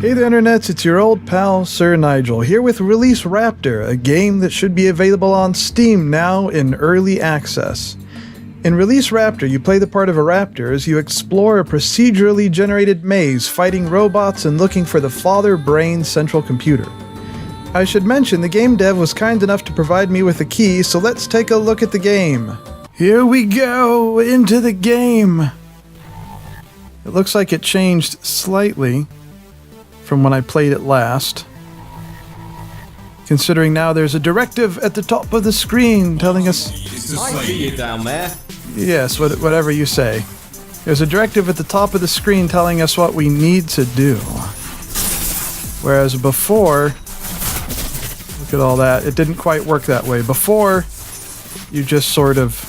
Hey there internets, it's your old pal Sir Nigel, here with Release Raptor, a game that should be available on Steam now in early access. In Release Raptor, you play the part of a raptor as you explore a procedurally generated maze, fighting robots and looking for the father brain central computer. I should mention the game dev was kind enough to provide me with a key, so let's take a look at the game. Here we go, into the game. It looks like it changed slightly from when I played it last. Considering now there's a directive at the top of the screen telling us... I see you down there. Yes, whatever you say. There's a directive at the top of the screen telling us what we need to do. Whereas before... Look at all that. It didn't quite work that way. Before, you just sort of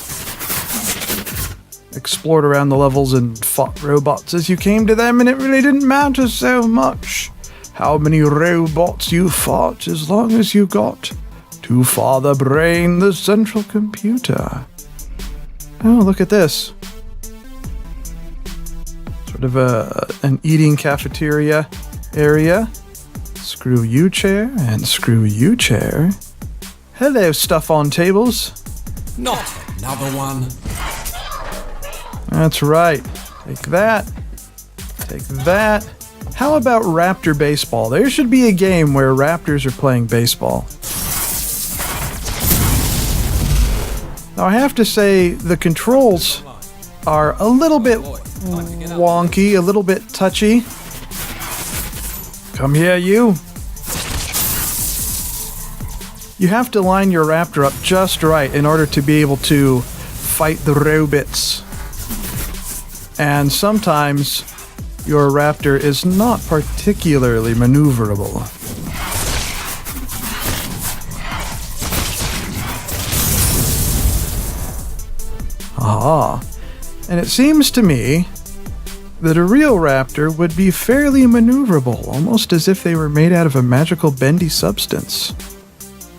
explored around the levels and fought robots as you came to them, and it really didn't matter so much how many robots you fought as long as you got to Father Brain, the central computer. Oh, look at this. Sort of an eating cafeteria area. Screw you chair and screw you chair. Hello, stuff on tables. Not another one. That's right. Take that. Take that. How about Raptor Baseball? There should be a game where Raptors are playing baseball. Now I have to say the controls are a little bit wonky, a little bit touchy. Come here, you. You have to line your Raptor up just right in order to be able to fight the robots. And sometimes your Raptor is not particularly maneuverable. Aha. And it seems to me that a real Raptor would be fairly maneuverable, almost as if they were made out of a magical bendy substance.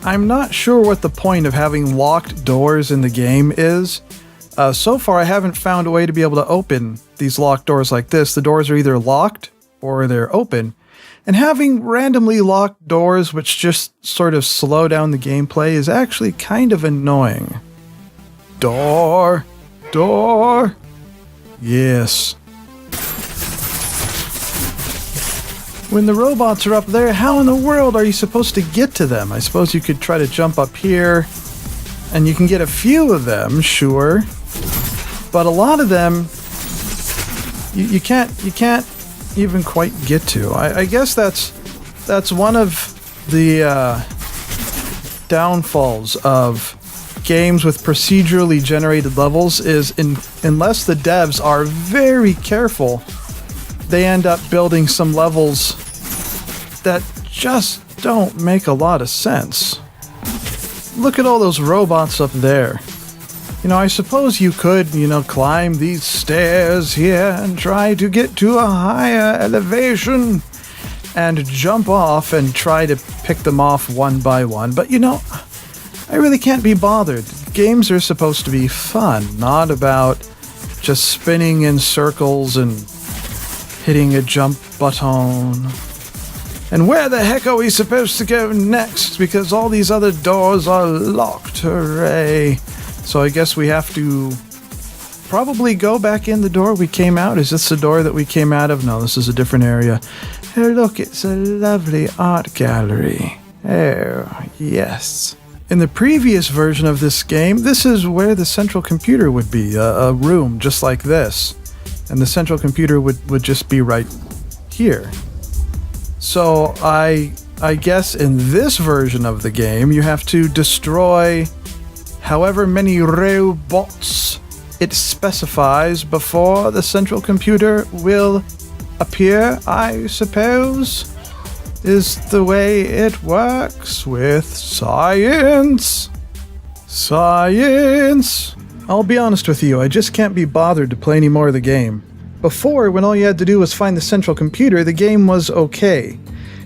I'm not sure what the point of having locked doors in the game is. So far, I haven't found a way to be able to open these locked doors like this. The doors are either locked or they're open. And having randomly locked doors which just sort of slow down the gameplay is actually kind of annoying. Door! Door! Yes. When the robots are up there, how in the world are you supposed to get to them? I suppose you could try to jump up here, and you can get a few of them, sure. But a lot of them, you can't even quite get to. I guess that's one of the downfalls of games with procedurally generated levels is unless the devs are very careful, they end up building some levels that just don't make a lot of sense. Look at all those robots up there. You know, I suppose you could, climb these stairs here and try to get to a higher elevation and jump off and try to pick them off one by one. But, I really can't be bothered. Games are supposed to be fun, not about just spinning in circles and hitting a jump button. And where the heck are we supposed to go next? Because all these other doors are locked. Hooray. So I guess we have to probably go back in the door we came out. Is this the door that we came out of? No, this is a different area. Oh, look, it's a lovely art gallery. Oh, yes. In the previous version of this game, this is where the central computer would be. A room just like this. And the central computer would just be right here. So I guess in this version of the game, you have to destroy however many robots it specifies before the central computer will appear, I suppose, is the way it works with science. Science! I'll be honest with you, I just can't be bothered to play any more of the game. Before, when all you had to do was find the central computer, the game was okay.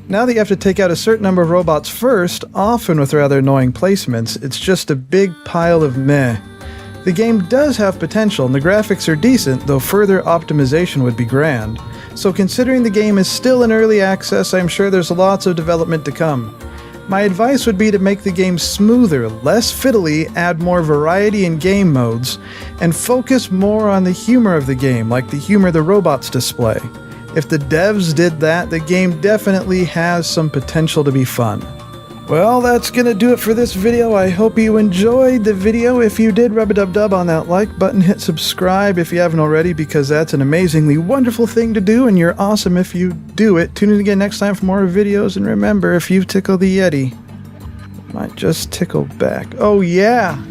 Now that you have to take out a certain number of robots first, often with rather annoying placements, it's just a big pile of meh. The game does have potential, and the graphics are decent, though further optimization would be grand. So considering the game is still in early access, I'm sure there's lots of development to come. My advice would be to make the game smoother, less fiddly, add more variety in game modes, and focus more on the humor of the game, like the humor the robots display. If the devs did that, the game definitely has some potential to be fun. Well, that's gonna do it for this video. I hope you enjoyed the video. If you did, rub-a-dub-dub on that like button, hit subscribe if you haven't already, because that's an amazingly wonderful thing to do, and you're awesome if you do it. Tune in again next time for more videos, and remember, if you tickle the Yeti, it might just tickle back. Oh yeah!